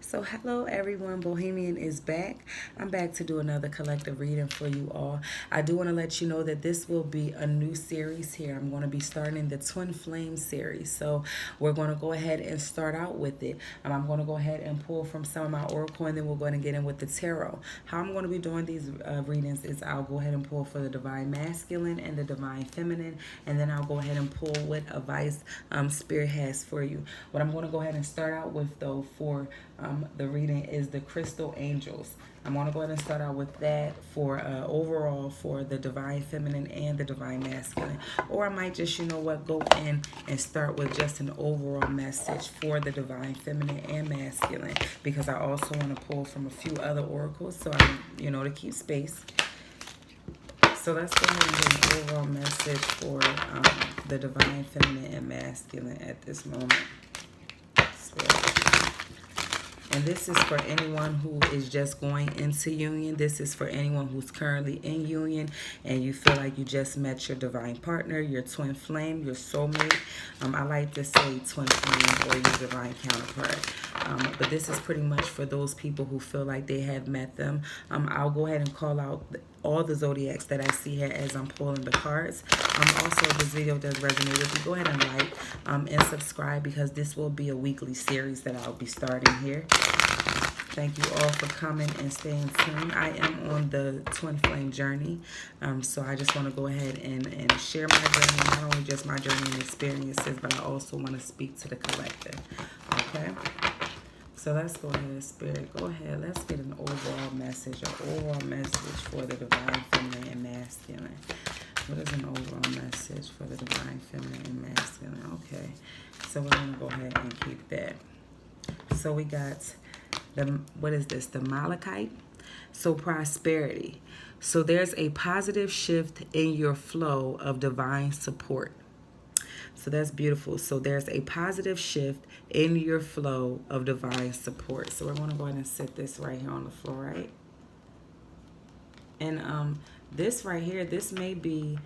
So hello everyone, Bohemian is back. I'm back to do another collective reading for you all. I do want to let you know that this will be a new series here. I'm going to be starting the Twin Flame series. So we're going to go ahead and start out with it. I'm going to go ahead and pull from some of my oracle, and then we're going to get in with the tarot. How I'm going to be doing these readings is I'll go ahead and pull for the Divine Masculine and the Divine Feminine, and then I'll go ahead and pull what advice Spirit has for you. What I'm going to go ahead and start out with though for the reading is the Crystal Angels. I'm going to go ahead and start out with that for overall for the Divine Feminine and the Divine Masculine. Or I might just, go in and start with just an overall message for the Divine Feminine and Masculine, because I also want to pull from a few other oracles, so to keep space. So let's go ahead and get an overall message for the Divine Feminine and Masculine at this moment. And this is for anyone who is just going into union. This is for anyone who's currently in union and you feel like you just met your divine partner, your twin flame, your soulmate. I like to say twin flame or your divine counterpart. But this is pretty much for those people who feel like they have met them. I'll go ahead and call out all the zodiacs that I see here as I'm pulling the cards. Also, if this video does resonate with you, go ahead and like and subscribe, because this will be a weekly series that I'll be starting here. Thank you all for coming and staying tuned. I am on the twin flame journey, so I just want to go ahead and share my journey, not only just my journey and experiences, but I also want to speak to the collective. Okay? So let's go ahead, Spirit. Go ahead. Let's get an overall message for the Divine Feminine and Masculine. What is an overall message for the Divine Feminine and Masculine? Okay. So we're going to go ahead and keep that. So we got what is this? The Malachite. So prosperity. So there's a positive shift in your flow of divine support. So that's beautiful. So there's a positive shift in your flow of divine support. So we're going to go ahead and set this right here on the floor, right? And this right here, this may be,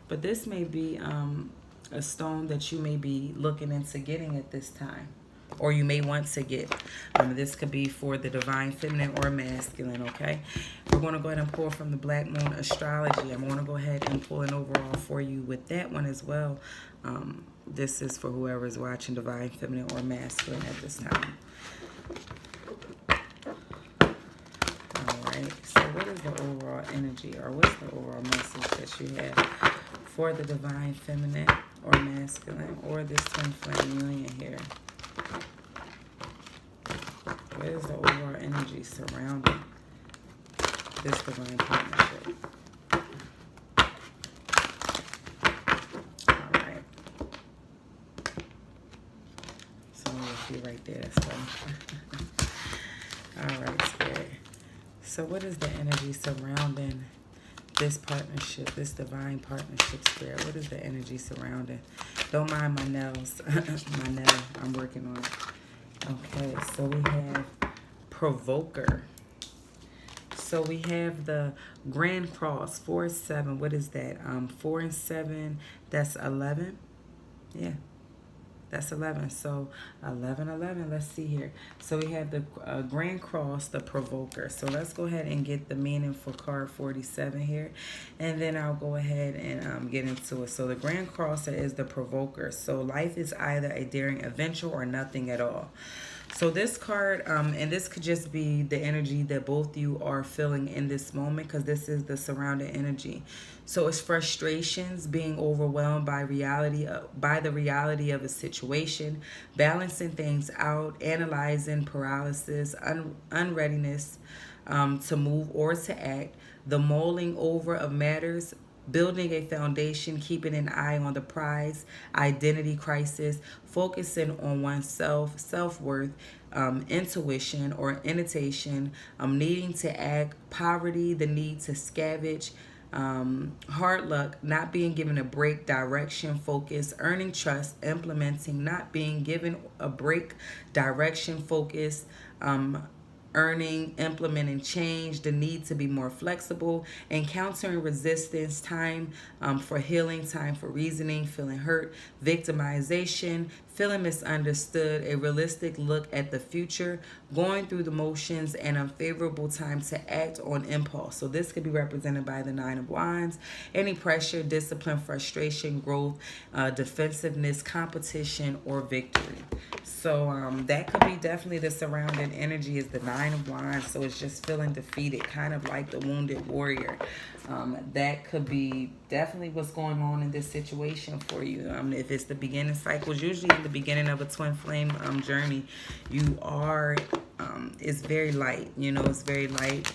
but this may be a stone that you may be looking into getting at this time, or you may want to get. This could be for the Divine Feminine or Masculine, okay? We're going to go ahead and pull from the Black Moon Astrology. I'm going to go ahead and pull an overall for you with that one as well. This is for whoever is watching Divine Feminine or Masculine at this time. All right, so what is the overall energy, or what's the overall message that you have for the Divine Feminine or Masculine or this twin flame union here? What is the overall energy surrounding this divine partnership? All right. So you'll see right there. So, all right, Spirit. So what is the energy surrounding this partnership, this divine partnership, Spirit? What is the energy surrounding? Don't mind my nails. My nail, I'm working on it. Okay, so we have Provoker. So we have the Grand Cross, 4, 7. What is that? 4 and 7, that's 11. Yeah, that's 11. So 11, 11. Let's see here. So we have the Grand Cross, the Provoker. So let's go ahead and get the meaning for card 47 here. And then I'll go ahead and get into it. So the Grand Cross is the Provoker. So life is either a daring adventure or nothing at all. So this card, and this could just be the energy that both you are feeling in this moment, because this is the surrounding energy. So it's frustrations, being overwhelmed by the reality of a situation, balancing things out, analyzing paralysis, unreadiness to move or to act, the mulling over of matters, building a foundation, keeping an eye on the prize, identity crisis, focusing on oneself, self-worth, intuition or invitation, needing to act, poverty, the need to scavenge, hard luck, not being given a break, direction, focus, earning trust, implementing, not being given a break, direction, focus, earning, implementing change, the need to be more flexible, encountering resistance, time for healing, time for reasoning, feeling hurt, victimization, feeling misunderstood, a realistic look at the future, going through the motions, and unfavorable time to act on impulse. So this could be represented by the Nine of Wands. Any pressure, discipline, frustration, growth, defensiveness, competition, or victory. So that could be definitely the surrounding energy is the Nine of Wands. So it's just feeling defeated, kind of like the wounded warrior. That could be definitely what's going on in this situation for you. If it's the beginning cycles, usually in the beginning of a twin flame journey, you are it's very light. You know, it's very light.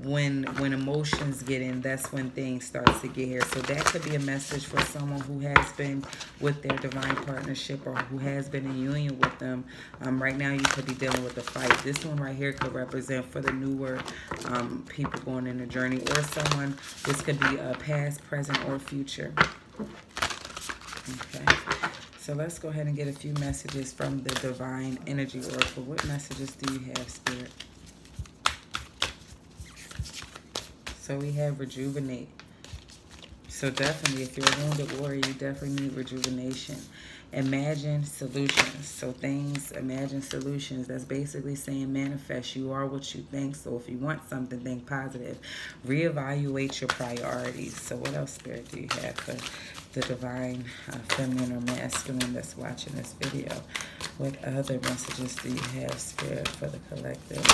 When emotions get in, that's when things start to get here. So that could be a message for someone who has been with their divine partnership or who has been in union with them. Right now, you could be dealing with a fight. This one right here could represent for the newer people going in the journey, or someone. This could be a past, present, or future. Okay. So let's go ahead and get a few messages from the Divine Energy Oracle. What messages do you have, Spirit? So we have rejuvenate. So definitely, if you're a wounded warrior, you definitely need rejuvenation. Imagine solutions. So things, imagine solutions. That's basically saying manifest. You are what you think. So if you want something, think positive. Reevaluate your priorities. So what else, Spirit, do you have for the divine feminine or masculine that's watching this video? What other messages do you have, Spirit, for the collective?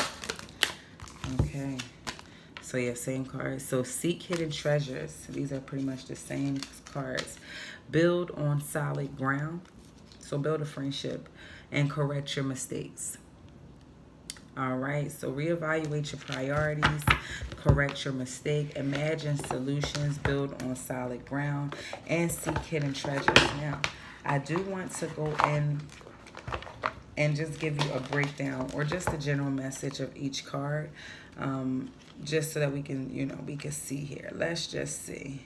Okay. So yeah, same cards. So seek hidden treasures. These are pretty much the same cards. Build on solid ground. So build a friendship and correct your mistakes. All right. So reevaluate your priorities. Correct your mistake. Imagine solutions. Build on solid ground. And seek hidden treasures. Now, I do want to go in and just give you a breakdown or just a general message of each card. Just so that we can, you know, we can see here. Let's just see.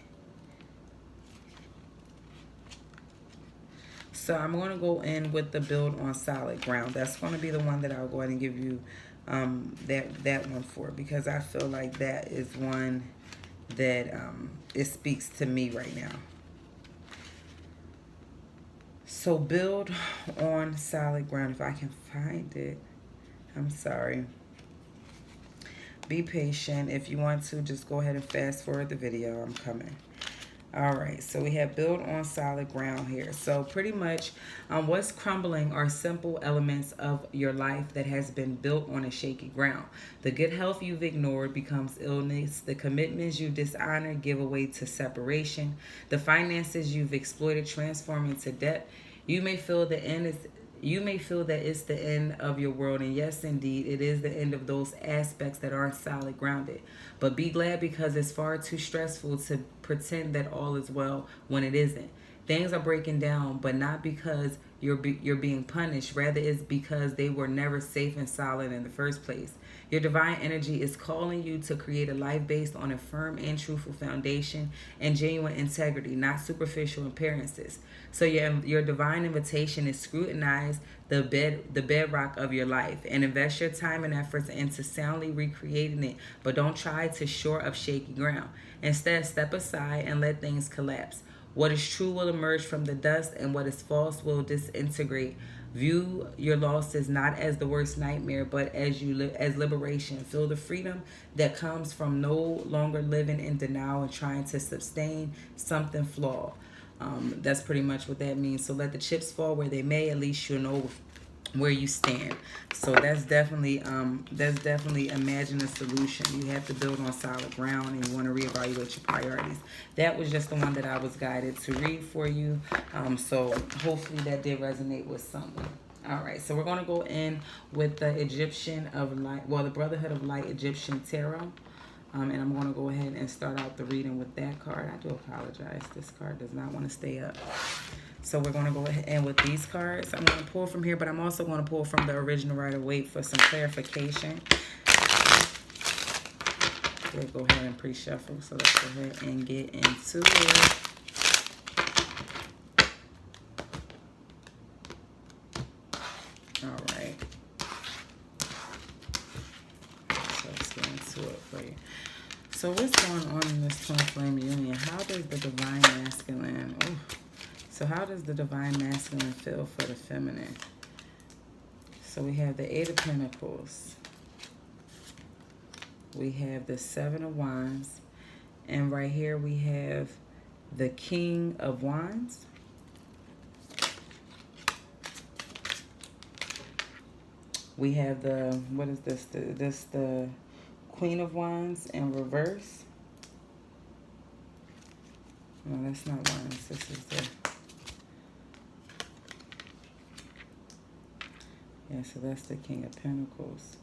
So I'm going to go in with the build on solid ground. That's going to be the one that I'll go ahead and give you that one for, because I feel like that is one that it speaks to me right now. So build on solid ground. If I can find it. I'm sorry. Be patient. If you want to, just go ahead and fast forward the video. I'm coming. All right, so we have build on solid ground here. So pretty much what's crumbling are simple elements of your life that has been built on a shaky ground. The good health you've ignored becomes illness. The commitments you dishonor give way to separation. The finances you've exploited transform into debt. You may feel that it's the end of your world, and yes, indeed, it is the end of those aspects that aren't solid grounded. But be glad, because it's far too stressful to pretend that all is well when it isn't. Things are breaking down, but not because you're being punished. Rather, it's because they were never safe and solid in the first place. Your divine energy is calling you to create a life based on a firm and truthful foundation and genuine integrity, not superficial appearances. So your divine invitation is scrutinize the bedrock of your life and invest your time and efforts into soundly recreating it, but don't try to shore up shaky ground. Instead, step aside and let things collapse. What is true will emerge from the dust, and what is false will disintegrate. View your losses not as the worst nightmare, but as liberation. Feel the freedom that comes from no longer living in denial and trying to sustain something flawed. That's pretty much what that means. So let the chips fall where they may. At least you'll know where you stand. So that's definitely imagine a solution. You have to build on solid ground, and you want to reevaluate your priorities. That was just the one that I was guided to read for you. So hopefully that did resonate with someone. All right, so we're going to go in with the Egyptian of Light, well, the Brotherhood of Light Egyptian Tarot. And I'm going to go ahead and start out the reading with that card. I do apologize. This card does not want to stay up. So we're going to go ahead and with these cards, I'm going to pull from here, but I'm also going to pull from the original Rider-Waite for some clarification. We'll go ahead and pre-shuffle. So let's go ahead and get into it. All right. So let's get into it for you. So what's going on in this twin flame union? How does the divine masculine... So how does the divine masculine feel for the feminine? So we have the Eight of Pentacles. We have the Seven of Wands. And right here we have the King of Wands. We have the, what is this? The Queen of Wands in reverse. No, that's not Wands. This is the... Yeah, so that's the King of Pentacles.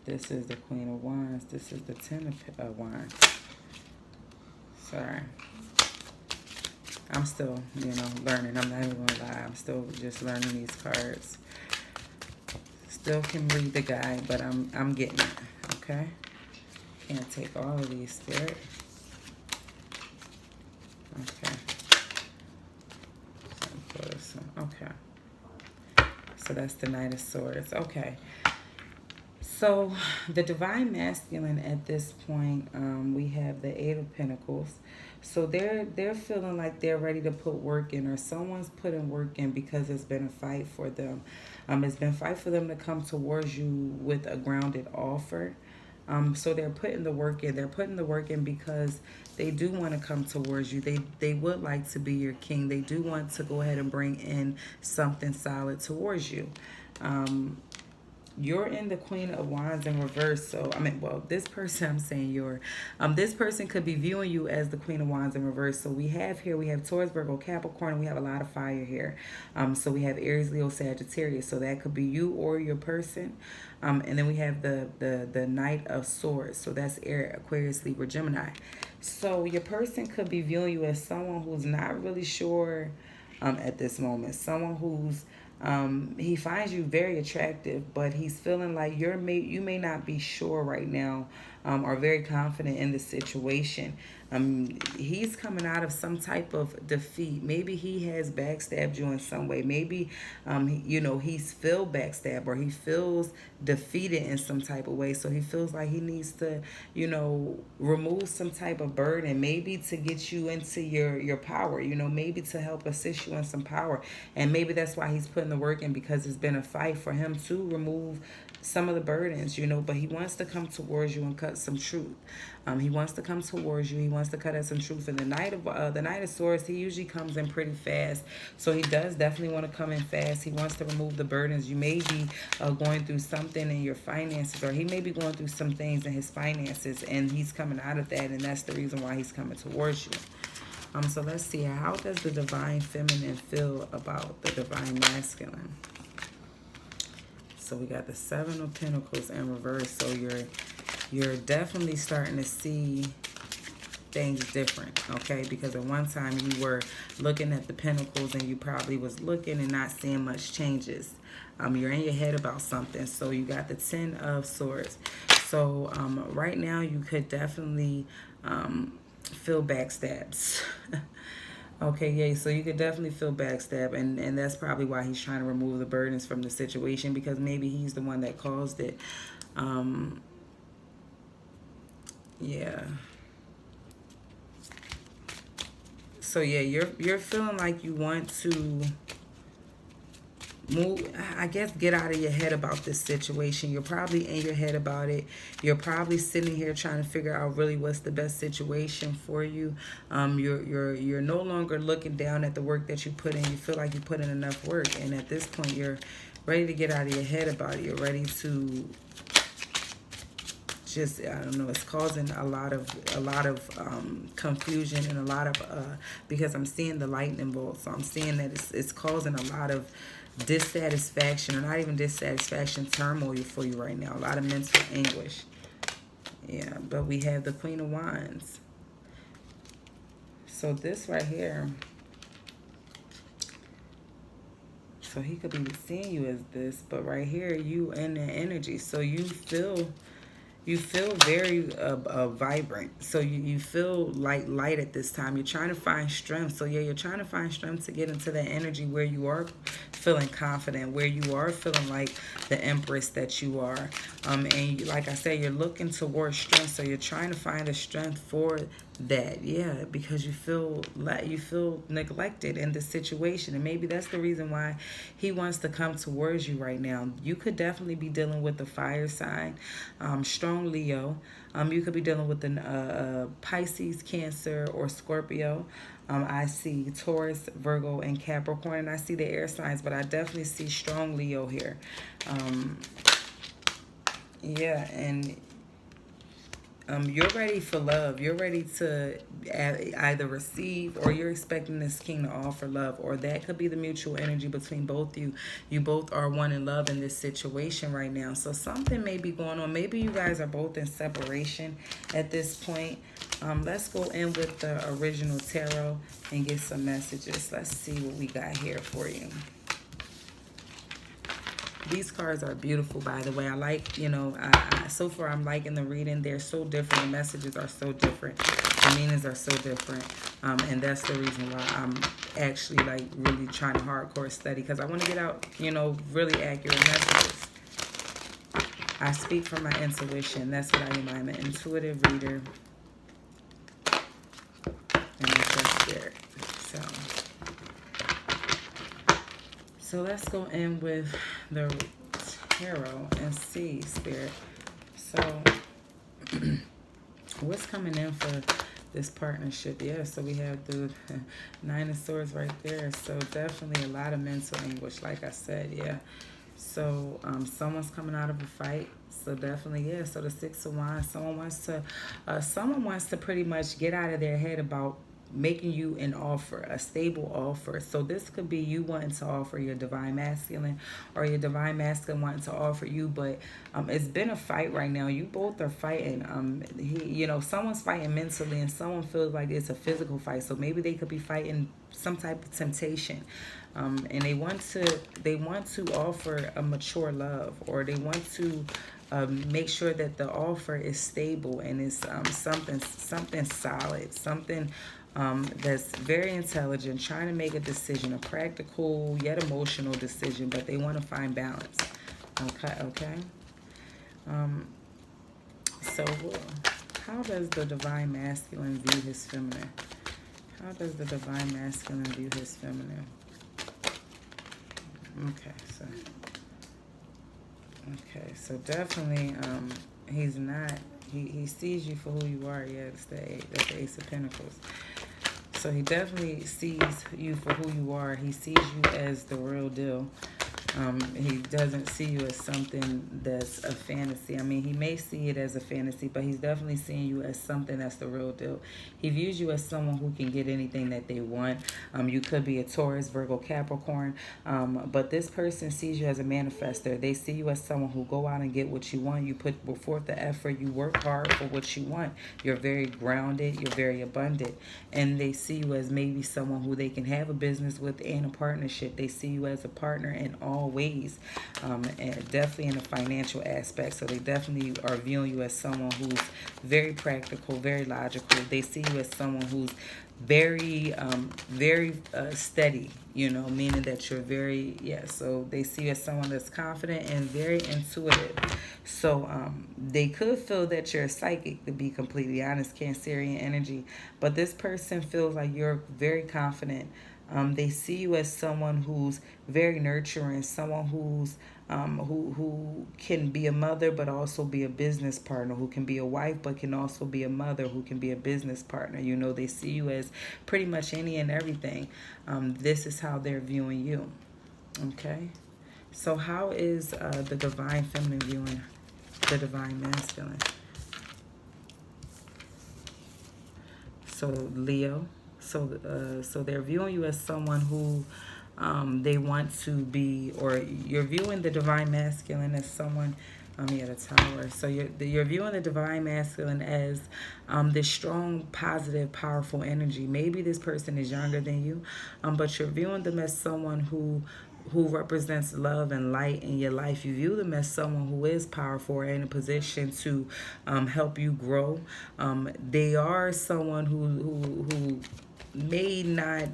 This is the Queen of Wands. This is the Ten of Wands. Sorry. I'm still, learning. I'm not even going to lie. I'm still just learning these cards. Still can read the guide, but I'm getting it, okay? Can't take all of these, Spirit. Okay. Okay. So that's the Knight of Swords. Okay. So the divine masculine at this point, we have the Eight of Pentacles. So they're feeling like they're ready to put work in, or someone's putting work in because it's been a fight for them. It's been a fight for them to come towards you with a grounded offer. So they're putting the work in. They're putting the work in because they do want to come towards you. They would like to be your king. They do want to go ahead and bring in something solid towards you. You're in the Queen of Wands in reverse. So, this person, I'm saying this person could be viewing you as the Queen of Wands in reverse. So we have Taurus, Virgo, Capricorn. We have a lot of fire here. So we have Aries, Leo, Sagittarius. So that could be you or your person. And then we have the Knight of Swords. So that's Air, Aquarius, Libra, Gemini. So your person could be viewing you as someone who's not really sure at this moment. Someone who's he finds you very attractive, but he's feeling like you may not be sure right now, or very confident in the situation. He's coming out of some type of defeat. Maybe he has backstabbed you in some way. Maybe, he's feel backstabbed, or he feels defeated in some type of way. So he feels like he needs to, remove some type of burden, maybe to get you into your power, maybe to help assist you in some power. And maybe that's why he's putting the work in, because it's been a fight for him to remove some of the burdens, but he wants to come towards you and cut some truth. He wants to come towards you. He wants to cut at some truth. And the Knight of Swords, he usually comes in pretty fast. So he does definitely want to come in fast. He wants to remove the burdens. You may be going through something in your finances, or he may be going through some things in his finances, and he's coming out of that, and that's the reason why he's coming towards you. So let's see, how does the divine feminine feel about the divine masculine? So we got the Seven of Pentacles in reverse. So you're definitely starting to see things different, okay? Because at one time you were looking at the Pentacles and you probably was looking and not seeing much changes. You're in your head about something. So you got the Ten of Swords. So right now you could definitely feel backstabs. Okay, yeah, so you could definitely feel backstab, and that's probably why he's trying to remove the burdens from the situation, because maybe he's the one that caused it. Yeah. So yeah, you're feeling like you want to move, I guess, get out of your head about this situation. You're probably in your head about it. You're probably sitting here trying to figure out really what's the best situation for you. You're no longer looking down at the work that you put in. You feel like you put in enough work, and at this point you're ready to get out of your head about it. You're ready to just, I don't know, it's causing a lot of confusion, and a lot of because I'm seeing the lightning bolt, so I'm seeing that it's causing a lot of dissatisfaction, or not even dissatisfaction, turmoil for you right now. A lot of mental anguish. Yeah, but we have the Queen of Wands. So this right here, so he could be seeing you as this, but right here you in the energy. So you feel very vibrant. So you feel like light at this time. You're trying to find strength. So yeah, you're trying to find strength to get into that energy where you are feeling confident, where you are feeling like the Empress that you are. And like I said, you're looking towards strength. So you're trying to find the strength for that, yeah, because you feel neglected in this situation, and maybe that's the reason why he wants to come towards you right now. You could definitely be dealing with the fire sign, strong Leo. You could be dealing with the Pisces, Cancer, or Scorpio. I see Taurus, Virgo, and Capricorn, and I see the air signs, but I definitely see strong Leo here. Um, yeah, and you're ready for love. You're ready to either receive, or you're expecting this king to offer love, or that could be the mutual energy between both you. You both are one in love in this situation right now. So something may be going on. Maybe you guys are both in separation at this point. Let's go in with the original tarot and get some messages. Let's see what we got here for you. These cards are beautiful, by the way. I like, so far I'm liking the reading. They're so different. The messages are so different. The meanings are so different. And that's the reason why I'm actually, like, really trying to hardcore study, because I want to get out, really accurate messages. I speak from my intuition. That's what I am. I'm an intuitive reader. And I trust spirit. So let's go in with the tarot and see, spirit. So what's coming in for this partnership? Yeah, so we have the Nine of Swords right there. So definitely a lot of mental anguish, like I said, yeah. So someone's coming out of a fight. So definitely, yeah. So the Six of Wands, someone wants to pretty much get out of their head about making you an offer, a stable offer. So this could be you wanting to offer your divine masculine, or your divine masculine wanting to offer you, but it's been a fight right now. You both are fighting. Someone's fighting mentally, and someone feels like it's a physical fight. So maybe they could be fighting some type of temptation. And they want to offer a mature love, or they want to make sure that the offer is stable and is something solid, something that's very intelligent, trying to make a decision, a practical yet emotional decision, but they want to find balance. Okay. So how does the divine masculine view his feminine? How does the divine masculine view his feminine? Okay, so definitely he's not, he sees you for who you are. Yeah, that's the Ace of Pentacles. So he definitely sees you for who you are. He sees you as the real deal. He doesn't see you as something that's a fantasy. I mean, he may see it as a fantasy, but he's definitely seeing you as something that's the real deal. He views you as someone who can get anything that they want. You could be a Taurus, Virgo, Capricorn, but this person sees you as a manifester. They see you as someone who go out and get what you want. You put forth the effort. You work hard for what you want. You're very grounded. You're very abundant. And they see you as maybe someone who they can have a business with and a partnership. They see you as a partner in all ways, and definitely in a financial aspect. So they definitely are viewing you as someone who's very practical, very logical. They see you as someone who's very steady, meaning that you're so they see you as someone that's confident and very intuitive. So they could feel that you're a psychic, to be completely honest, Cancerian energy, but this person feels like you're very confident. They see you as someone who's very nurturing, someone who's who can be a mother but also be a business partner, who can be a wife but can also be a mother, who can be a business partner. They see you as pretty much any and everything. This is how they're viewing you. Okay. So how is the divine feminine viewing the divine masculine? So Leo. So they're viewing you as someone who they want to be, or you're viewing the divine masculine as someone, the Tower. So you're viewing the divine masculine as this strong, positive, powerful energy. Maybe this person is younger than you, but you're viewing them as someone who represents love and light in your life. You view them as someone who is powerful or in a position to help you grow. They are someone who may not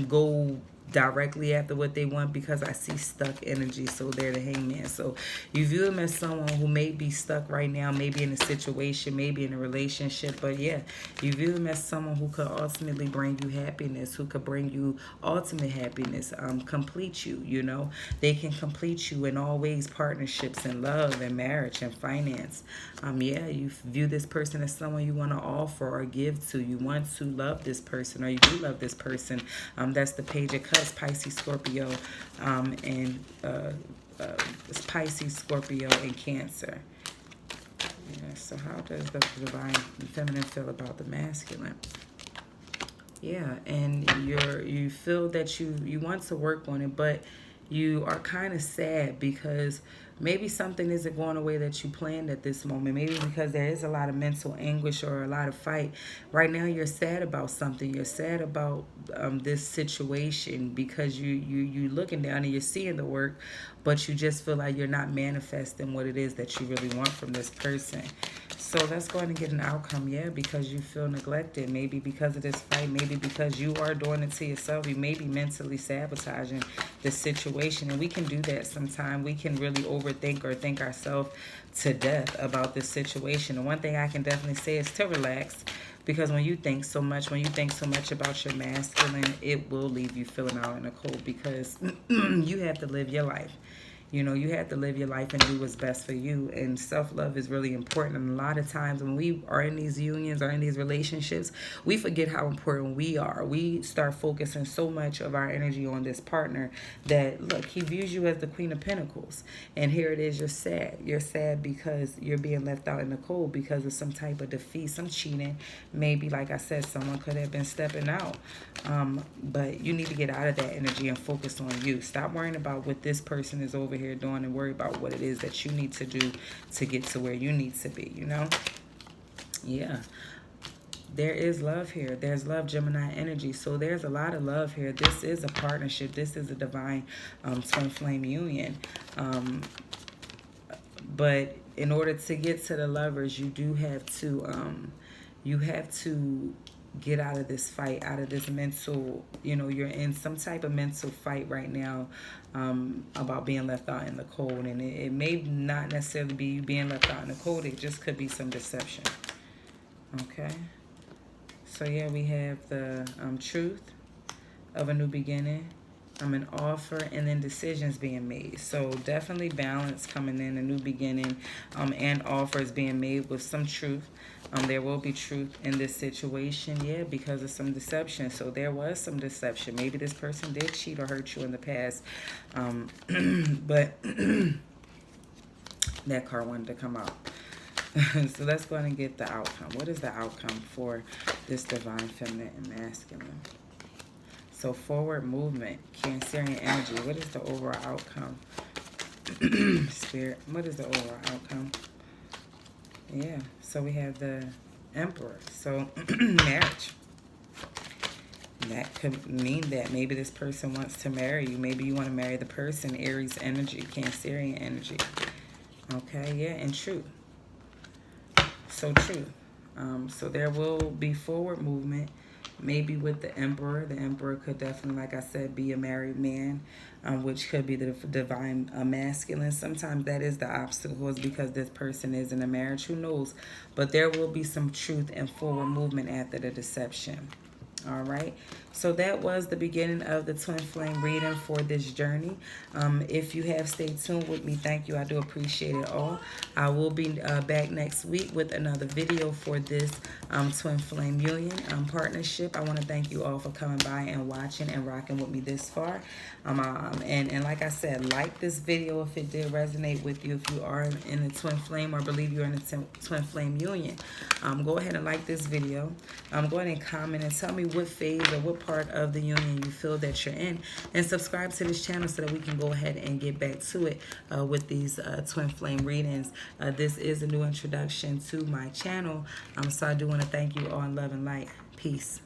go directly after what they want, because I see stuck energy. So they're the Hangman. So you view them as someone who may be stuck right now, maybe in a situation, maybe in a relationship. But yeah, you view them as someone who could ultimately bring you happiness, who could bring you ultimate happiness, complete you, you know. They can complete you in all ways, partnerships and love and marriage and finance. Yeah, you view this person as someone you want to offer or give to. You want to love this person, or you do love this person. That's the Page of Cups, Pisces, Scorpio, and Pisces, Scorpio, and Cancer. Yeah, so how does the divine feminine feel about the masculine? Yeah, and you feel that you want to work on it, but you are kind of sad because maybe something isn't going the way that you planned at this moment. Maybe because there is a lot of mental anguish or a lot of fight. Right now you're sad about something. You're sad about this situation because you looking down and you're seeing the work, but you just feel like you're not manifesting what it is that you really want from this person. So let's go ahead and get an outcome. Yeah, because you feel neglected. Maybe because of this fight. Maybe because you are doing it to yourself. You may be mentally sabotaging the situation. And we can do that sometimes. We can really overthink or think ourselves to death about this situation. And one thing I can definitely say is to relax. Because when you think so much about your masculine, it will leave you feeling out in the cold. Because you have to live your life. You know, you have to live your life and do what's best for you. And self-love is really important. And a lot of times when we are in these unions or in these relationships, we forget how important we are. We start focusing so much of our energy on this partner that, look, he views you as the Queen of Pentacles. And here it is, you're sad. You're sad because you're being left out in the cold because of some type of defeat, some cheating. Maybe, like I said, someone could have been stepping out. But you need to get out of that energy and focus on you. Stop worrying about what this person is over here doing and worry about what it is that you need to do to get to where you need to be, you know? Yeah. There is love here. There's love, Gemini energy. So there's a lot of love here. This is a partnership. This is a divine twin flame union. But in order to get to the lovers, you do have to get out of this fight, out of this mental, you know, you're in some type of mental fight right now about being left out in the cold. And it may not necessarily be you being left out in the cold. It just could be some deception. Okay. So yeah, we have the truth of a new beginning, an offer, and then decisions being made. So definitely balance coming in, a new beginning, and offers being made with some truth. There will be truth in this situation, yeah, because of some deception. So there was some deception. Maybe this person did cheat or hurt you in the past, but that card wanted to come out. So let's go ahead and get the outcome. What is the outcome for this divine feminine and masculine? So forward movement, Cancerian energy. What is the overall outcome? Spirit, what is the overall outcome? Yeah, so we have the Emperor. So marriage. That could mean that maybe this person wants to marry you. Maybe you want to marry the person. Aries energy, Cancerian energy. Okay, yeah, and truth. So true. So there will be forward movement, maybe with the Emperor. The Emperor could definitely, like I said, be a married man, which could be the divine masculine. Sometimes that is the obstacle, is because this person is in a marriage. Who knows? But there will be some truth and forward movement after the deception. All right. So that was the beginning of the twin flame reading for this journey. If you have stayed tuned with me, thank you. I do appreciate it all. I will be back next week with another video for this twin flame union partnership. I want to thank you all for coming by and watching and rocking with me this far. And like I said, like this video if it did resonate with you. If you are in a twin flame or believe you're in a twin flame union, go ahead and like this video. Go ahead and comment and tell me what phase or what part of the union you feel that you're in, and subscribe to this channel so that we can go ahead and get back to it with these twin flame readings. This is a new introduction to my channel, so I do want to thank you all in love and light. Peace.